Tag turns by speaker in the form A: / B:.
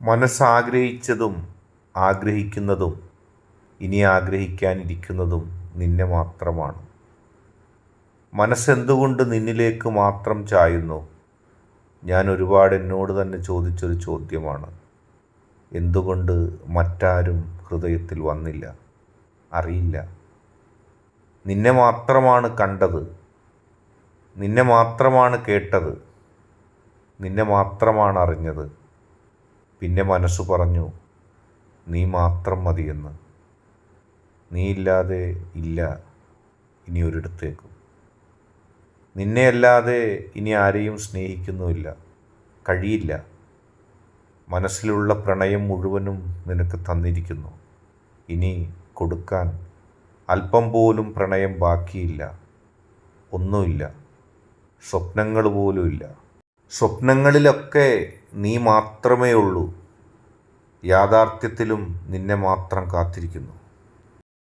A: മനസ്സാഗ്രഹിച്ചതും ആഗ്രഹിക്കുന്നതും ഇനി ആഗ്രഹിക്കാനിരിക്കുന്നതും നിന്നെ മാത്രമാണ്. മനസ്സെന്തുകൊണ്ട് നിന്നിലേക്ക് മാത്രം ചായുന്നു? ഞാൻ ഒരുപാട് എന്നോട് തന്നെ ചോദിച്ചൊരു ചോദ്യമാണ്. എന്തുകൊണ്ട് മറ്റാരും ഹൃദയത്തിൽ വന്നില്ല? അറിയില്ല. നിന്നെ മാത്രമാണ് കണ്ടത്, നിന്നെ മാത്രമാണ് കേട്ടത്, നിന്നെ മാത്രമാണ് അറിഞ്ഞത്. പിന്നെ മനസ്സ് പറഞ്ഞു, നീ മാത്രം മതിയെന്ന്. നീയില്ലാതെ ഇല്ല ഇനി ഒരിടത്തേക്കും. നിന്നെയല്ലാതെ ഇനി ആരെയും സ്നേഹിക്കുന്നുമില്ല, കഴിയില്ല. മനസ്സിലുള്ള പ്രണയം മുഴുവനും നിനക്ക് തന്നിരിക്കുന്നു. ഇനി കൊടുക്കാൻ അല്പം പോലും പ്രണയം ബാക്കിയില്ല. ഒന്നുമില്ല, സ്വപ്നങ്ങൾ പോലുമില്ല. സ്വപ്നങ്ങളിലൊക്കെ നീ മാത്രമേ ഉള്ളൂ. യാഥാർത്ഥ്യത്തിലും നിന്നെ മാത്രം കാത്തിരിക്കുന്നു.